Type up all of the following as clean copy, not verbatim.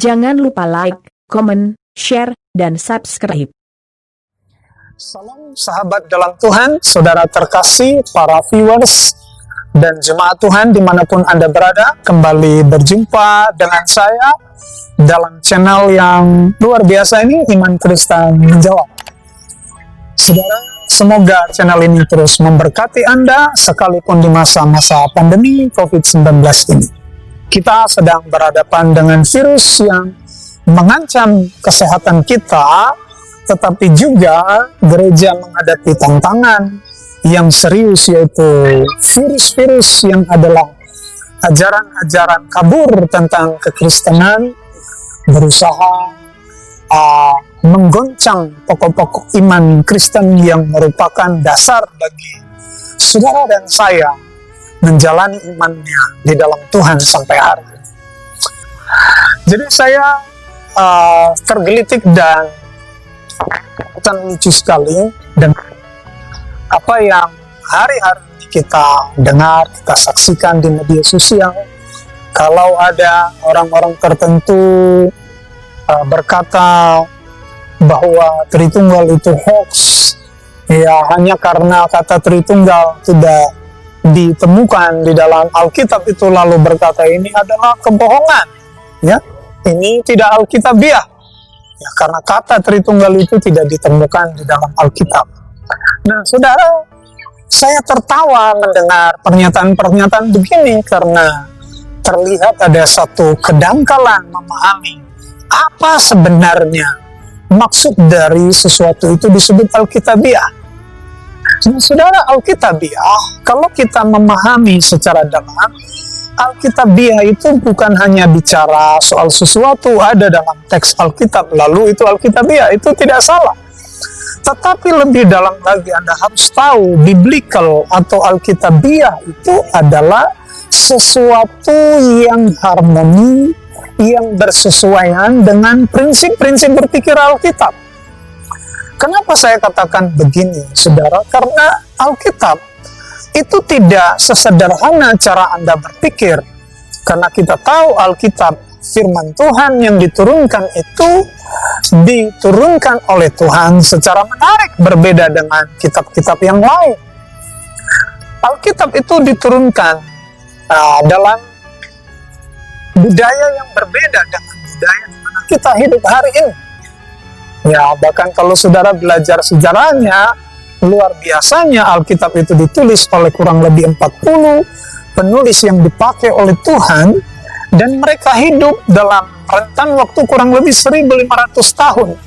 Jangan lupa like, komen, share, dan subscribe. Salam sahabat dalam Tuhan, saudara terkasih, para viewers, dan jemaat Tuhan dimanapun Anda berada. Kembali berjumpa dengan saya dalam channel yang luar biasa ini, Iman Kristen Menjawab. Saudara, semoga channel ini terus memberkati Anda sekalipun di masa-masa pandemi COVID-19 ini. Kita sedang berhadapan dengan virus yang mengancam kesehatan kita, tetapi juga gereja menghadapi tantangan yang serius, yaitu virus-virus yang adalah ajaran-ajaran kabur tentang kekristenan berusaha menggoncang pokok-pokok iman Kristen yang merupakan dasar bagi saudara dan saya menjalani imannya di dalam Tuhan sampai hari ini. Jadi saya tergelitik dan lucu sekali dengan apa yang hari-hari ini kita dengar, kita saksikan di media sosial. Kalau ada orang-orang tertentu berkata bahwa Tritunggal itu hoax, ya hanya karena kata Tritunggal tidak ditemukan di dalam Alkitab itu, lalu berkata ini adalah kebohongan, ya ini tidak Alkitabiah, ya karena kata Tritunggal itu tidak ditemukan di dalam Alkitab. Nah saudara, saya tertawa mendengar pernyataan-pernyataan begini karena terlihat ada satu kedangkalan memahami apa sebenarnya maksud dari sesuatu itu disebut Alkitabiah. Nah, saudara, Alkitabiah, kalau kita memahami secara dalam, Alkitabiah itu bukan hanya bicara soal sesuatu ada dalam teks Alkitab, lalu itu Alkitabiah, itu tidak salah. Tetapi lebih dalam lagi Anda harus tahu, biblical atau Alkitabiah itu adalah sesuatu yang harmoni, yang bersesuaian dengan prinsip-prinsip berpikir Alkitab. Kenapa saya katakan begini, saudara? Karena Alkitab itu tidak sesederhana cara Anda berpikir. Karena kita tahu Alkitab, firman Tuhan yang diturunkan itu diturunkan oleh Tuhan secara menarik, berbeda dengan kitab-kitab yang lain. Alkitab itu diturunkan dalam budaya yang berbeda dengan budaya di mana kita hidup hari ini. Ya, bahkan kalau saudara belajar sejarahnya, luar biasanya Alkitab itu ditulis oleh kurang lebih 40 penulis yang dipakai oleh Tuhan, dan mereka hidup dalam rentan waktu kurang lebih 1500 tahun.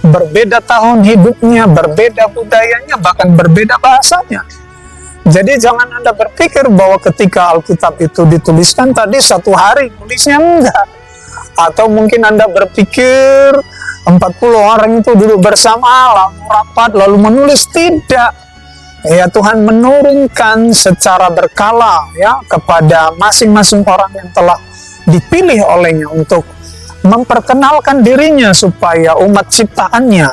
Berbeda tahun hidupnya, berbeda budayanya, bahkan berbeda bahasanya. Jadi jangan Anda berpikir bahwa ketika Alkitab itu dituliskan tadi satu hari tulisnya, enggak. Atau mungkin Anda berpikir 40 orang itu duduk bersama, lalu rapat, lalu menulis. Tidak. Ya, Tuhan menurunkan secara berkala ya kepada masing-masing orang yang telah dipilih olehnya untuk memperkenalkan dirinya supaya umat ciptaannya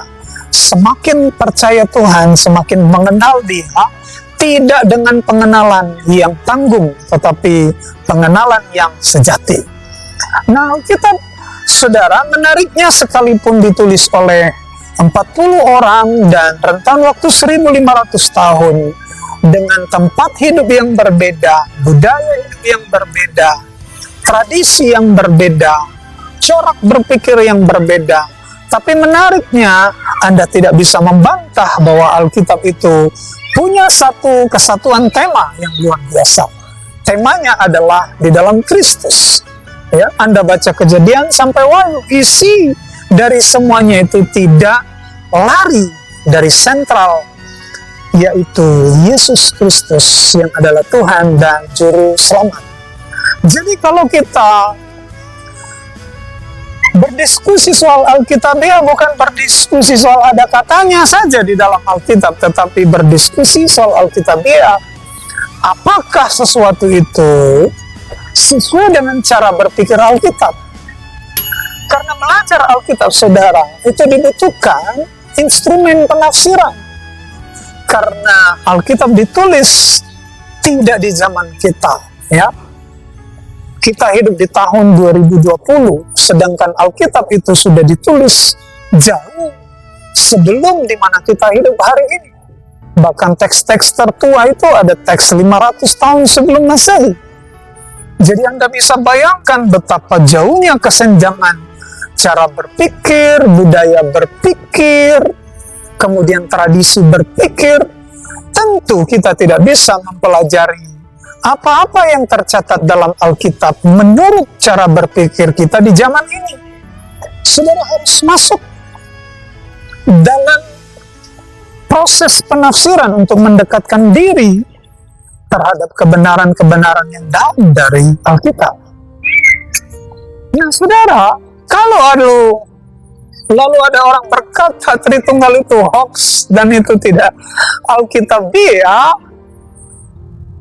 semakin percaya Tuhan, semakin mengenal Dia, tidak dengan pengenalan yang tanggung, tetapi pengenalan yang sejati. Nah, kita, saudara, menariknya sekalipun ditulis oleh 40 orang dan rentan waktu 1500 tahun dengan tempat hidup yang berbeda, budaya hidup yang berbeda, tradisi yang berbeda, corak berpikir yang berbeda. Tapi menariknya, Anda tidak bisa membantah bahwa Alkitab itu punya satu kesatuan tema yang luar biasa. Temanya adalah di dalam Kristus. Ya, Anda baca Kejadian sampai Wahyu, isi dari semuanya itu tidak lari dari sentral, yaitu Yesus Kristus yang adalah Tuhan dan Juru Selamat. Jadi kalau kita berdiskusi soal Alkitabiah, bukan berdiskusi soal ada katanya saja di dalam Alkitab, tetapi berdiskusi soal Alkitabiah, apakah sesuatu itu sesuai dengan cara berpikir Alkitab. Karena belajar Alkitab, saudara, itu dibutuhkan instrumen penafsiran. Karena Alkitab ditulis tidak di zaman kita, ya. kita hidup di tahun 2020, sedangkan Alkitab itu sudah ditulis jauh sebelum di mana kita hidup hari ini. Bahkan teks-teks tertua itu ada teks 500 tahun sebelum Masehi. Jadi Anda bisa bayangkan betapa jauhnya kesenjangan cara berpikir, budaya berpikir, kemudian tradisi berpikir. Tentu kita tidak bisa mempelajari apa-apa yang tercatat dalam Alkitab menurut cara berpikir kita di zaman ini. Saudara harus masuk dalam proses penafsiran untuk mendekatkan diri terhadap kebenaran-kebenaran yang datang dari Alkitab. Nah, saudara, kalau lalu ada orang berkata Tritunggal itu hoax dan itu tidak Alkitabiah,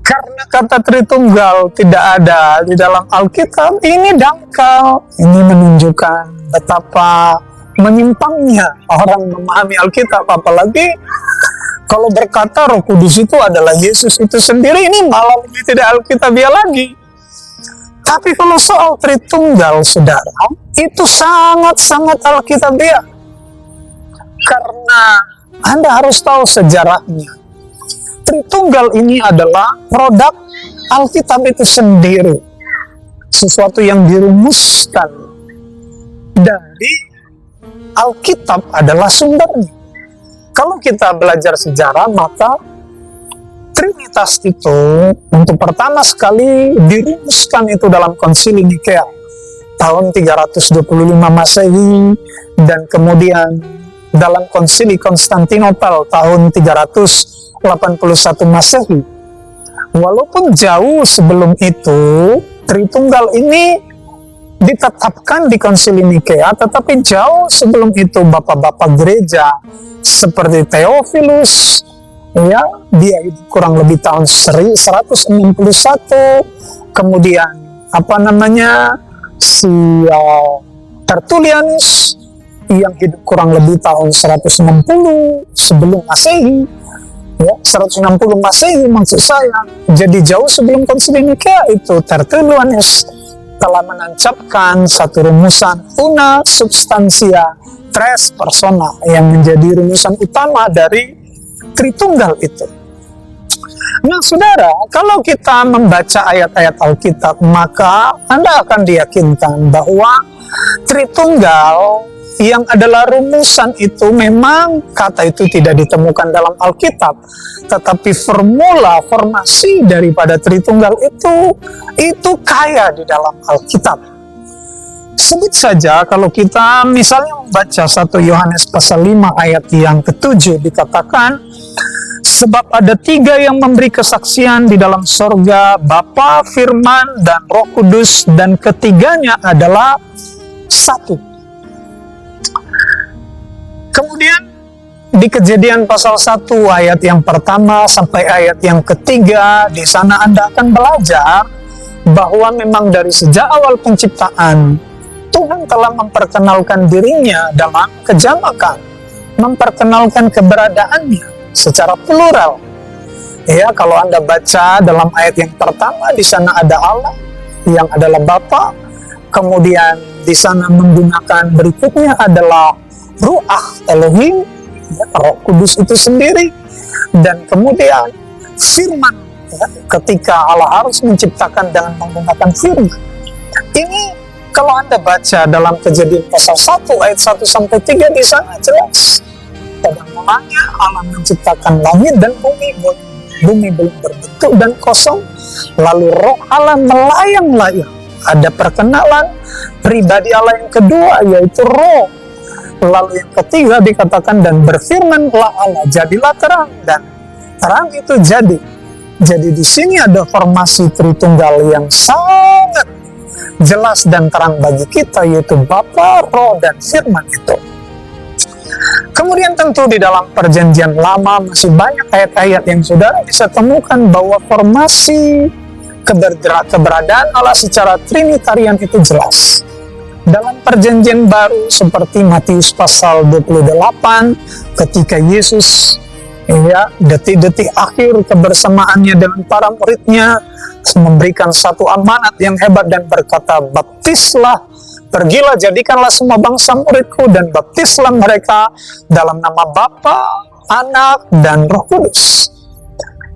karena kata Tritunggal tidak ada di dalam Alkitab, ini dangkal. Ini menunjukkan betapa menyimpangnya orang memahami Alkitab, apalagi kalau berkata Roh Kudus itu adalah Yesus itu sendiri, ini malah lebih tidak Alkitabiah lagi. Tapi kalau soal Tritunggal, saudara, itu sangat-sangat Alkitabiah. Karena Anda harus tahu sejarahnya. Tritunggal ini adalah produk Alkitab itu sendiri. Sesuatu yang dirumuskan dari Alkitab adalah sumbernya. Kalau kita belajar sejarah, maka Trinitas itu untuk pertama sekali dirumuskan itu dalam Konsili Nikea tahun 325 Masehi, dan kemudian dalam Konsili Konstantinopel tahun 381 Masehi. Walaupun jauh sebelum itu Tritunggal ini ditetapkan di Konsili Nikea, tetapi jauh sebelum itu bapak-bapak gereja seperti Theophilus, ya, dia hidup kurang lebih tahun 161, kemudian si Tertullianus yang hidup kurang lebih tahun 160 sebelum Masehi, ya, 160 Masehi maksud saya. Jadi jauh sebelum Konsili Nikea itu Tertullianus telah menancapkan satu rumusan una substantia tres persona yang menjadi rumusan utama dari Tritunggal itu. Nah, saudara, kalau kita membaca ayat-ayat Alkitab, maka Anda akan diyakinkan bahwa Tritunggal yang adalah rumusan itu memang kata itu tidak ditemukan dalam Alkitab, tetapi formasi daripada Tritunggal itu kaya di dalam Alkitab. Sebut saja kalau kita misalnya membaca 1 Yohanes pasal 5 ayat yang ke-7, dikatakan, sebab ada 3 yang memberi kesaksian di dalam sorga, Bapa, Firman, dan Roh Kudus, dan ketiganya adalah satu. Kemudian di Kejadian pasal 1 ayat yang pertama sampai ayat yang ketiga, di sana Anda akan belajar bahwa memang dari sejak awal penciptaan Tuhan telah memperkenalkan dirinya dalam kejamakan, memperkenalkan keberadaannya secara plural. Ya, kalau Anda baca dalam ayat yang pertama, di sana ada Allah yang adalah Bapa, kemudian di sana menggunakan berikutnya adalah Ruach Elohim, ya, Roh Kudus itu sendiri, dan kemudian Firman, ya, ketika Allah harus menciptakan dengan menggunakan Firman. Ini kalau Anda baca dalam Kejadian pasal 1 ayat 1 sampai 3, di sana jelas. Pada mulanya Allah menciptakan langit dan bumi belum berbentuk dan kosong, lalu Roh Allah melayang-layang. Ada perkenalan pribadi Allah yang kedua, yaitu Roh. Lalu yang ketiga dikatakan, dan berfirmanlah Allah, jadilah terang, dan terang itu jadi. Jadi di sini ada formasi Tritunggal yang sangat jelas dan terang bagi kita, yaitu Bapa, Roh, dan Firman itu. Kemudian tentu di dalam Perjanjian Lama masih banyak ayat-ayat yang saudara bisa temukan bahwa formasi keberadaan Allah secara Trinitarian itu jelas. Dalam Perjanjian Baru seperti Matius pasal 28, ketika Yesus, ya, detik-detik akhir kebersamaannya dengan para muridnya, memberikan satu amanat yang hebat dan berkata, baptislah, pergilah jadikanlah semua bangsa muridku dan baptislah mereka dalam nama Bapa, Anak, dan Roh Kudus.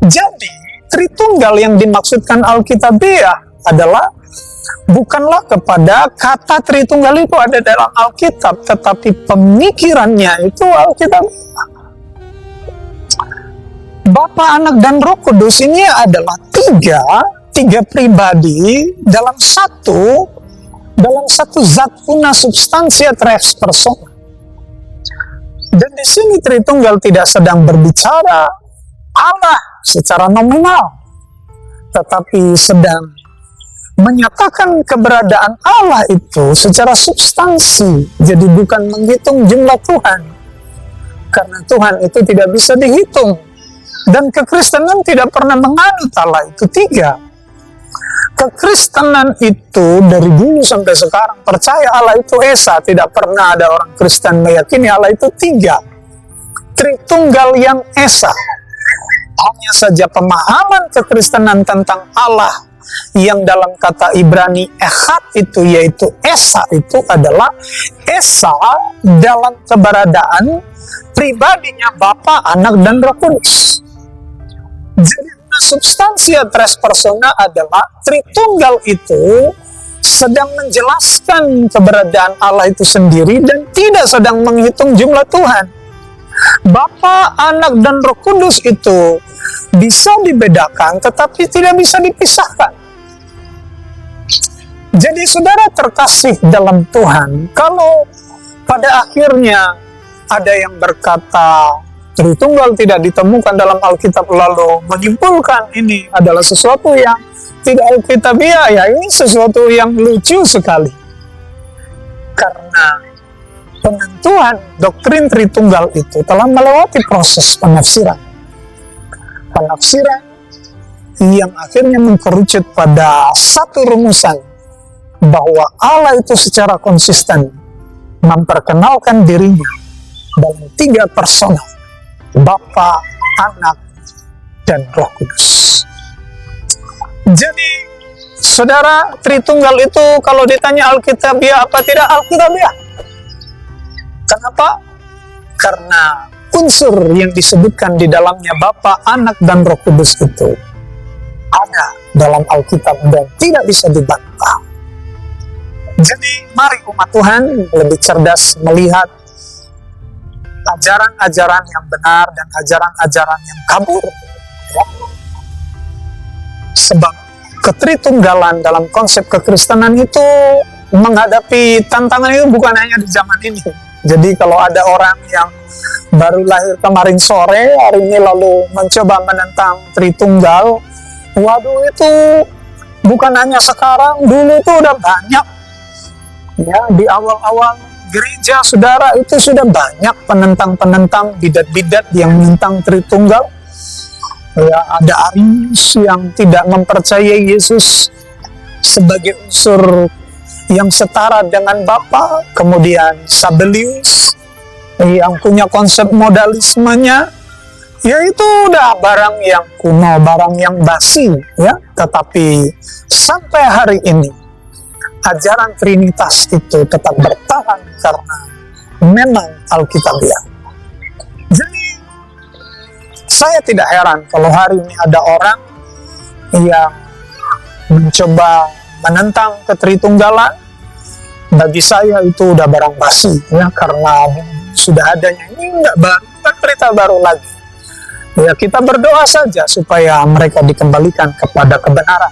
Jadi Tritunggal yang dimaksudkan Alkitabiah adalah bukanlah kepada kata Tritunggal itu ada dalam Alkitab, tetapi pemikirannya itu Alkitabiah. Bapa, Anak, dan Roh Kudus ini adalah tiga pribadi dalam satu zat una substantia tres persona. Dan di sini Tritunggal tidak sedang berbicara Allah secara nominal, tetapi sedang menyatakan keberadaan Allah itu secara substansi. Jadi bukan menghitung jumlah Tuhan, karena Tuhan itu tidak bisa dihitung. Dan kekristenan tidak pernah menganut Allah itu tiga. Kekristenan itu dari dulu sampai sekarang percaya Allah itu Esa. Tidak pernah ada orang Kristen meyakini Allah itu tiga. Tritunggal yang Esa. Hanya saja pemahaman kekristenan tentang Allah yang dalam kata Ibrani Echad itu, yaitu Esa, itu adalah Esa dalam keberadaan pribadinya Bapa, Anak, dan Roh Kudus. Jadi substansia tres persona adalah Tritunggal itu sedang menjelaskan keberadaan Allah itu sendiri dan tidak sedang menghitung jumlah Tuhan. Bapa, Anak, dan Roh Kudus itu bisa dibedakan tetapi tidak bisa dipisahkan. Jadi saudara terkasih dalam Tuhan, kalau pada akhirnya ada yang berkata Tritunggal tidak ditemukan dalam Alkitab lalu menyimpulkan ini adalah sesuatu yang tidak Alkitabiah, ya ini sesuatu yang lucu sekali. Karena penentuan doktrin Tritunggal itu telah melewati proses penafsiran yang akhirnya mengkerucut pada satu rumusan bahwa Allah itu secara konsisten memperkenalkan dirinya dalam tiga persona, Bapa, Anak, dan Roh Kudus. Jadi saudara, Tritunggal itu kalau ditanya Alkitabiah apa tidak Alkitabiah? Kenapa? Karena unsur yang disebutkan di dalamnya Bapa, Anak, dan Roh Kudus itu ada dalam Alkitab dan tidak bisa dibantah. Jadi mari umat Tuhan lebih cerdas melihat ajaran-ajaran yang benar dan ajaran-ajaran yang kabur. Ya. Sebab ketritunggalan dalam konsep kekristenan itu menghadapi tantangan itu bukan hanya di zaman ini. Jadi kalau ada orang yang baru lahir kemarin sore, hari ini lalu mencoba menentang Tritunggal, waduh itu bukan hanya sekarang, dulu itu udah banyak. Ya, di awal-awal gereja saudara itu sudah banyak penentang-penentang bidat-bidat yang menentang Tritunggal. Ya, ada Arius yang tidak mempercayai Yesus sebagai unsur yang setara dengan Bapa, kemudian Sabellius yang punya konsep modalismenya, yaitu udah barang yang kuno, barang yang basi, ya. Tetapi sampai hari ini ajaran Trinitas itu tetap bertahan karena memang Alkitabiah. Jadi saya tidak heran kalau hari ini ada orang yang mencoba menentang ketritunggalan. Bagi saya itu udah barang basi, ya, karena sudah adanya, ini enggak baru, bukan cerita baru lagi. Ya, kita berdoa saja supaya mereka dikembalikan kepada kebenaran.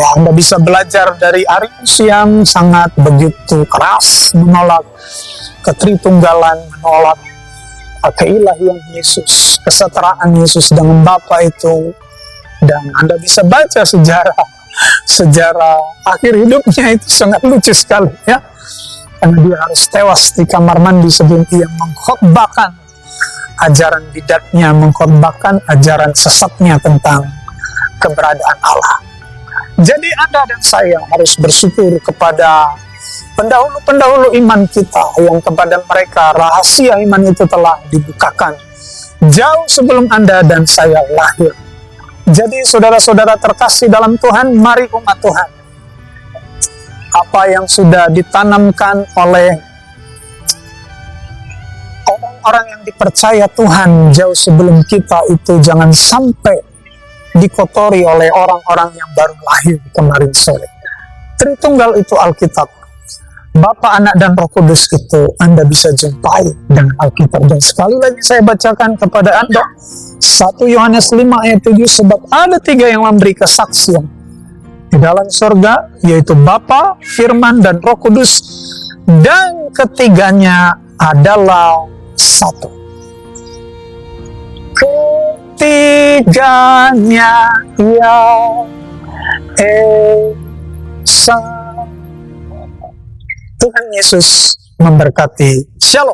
Ya, Anda bisa belajar dari Arius yang sangat begitu keras menolak ketritunggalan, menolak keilahian Yesus, kesetaraan Yesus dengan Bapa itu. Dan Anda bisa baca sejarah akhir hidupnya itu sangat lucu sekali, ya, karena dia harus tewas di kamar mandi sebelum ia mengkhotbahkan ajaran bidatnya, mengkhotbahkan ajaran sesatnya tentang keberadaan Allah. Jadi Anda dan saya harus bersyukur kepada pendahulu-pendahulu iman kita yang kepada mereka rahasia iman itu telah dibukakan jauh sebelum Anda dan saya lahir. Jadi saudara-saudara terkasih dalam Tuhan, mari umat Tuhan, apa yang sudah ditanamkan oleh orang-orang yang dipercaya Tuhan jauh sebelum kita itu jangan sampai dikotori oleh orang-orang yang baru lahir kemarin sore. Tritunggal itu Alkitab. Bapa, Anak, dan Roh Kudus itu Anda bisa jumpai dengan Alkitab. Dan sekali lagi saya bacakan kepada Anda 1 Yohanes 5 ayat 7, sebab ada 3 yang memberi kesaksian di dalam surga, yaitu Bapa, Firman, dan Roh Kudus, dan ketiganya adalah satu. Ketiganya ya Esa. Tuhan Yesus memberkati. Shalom.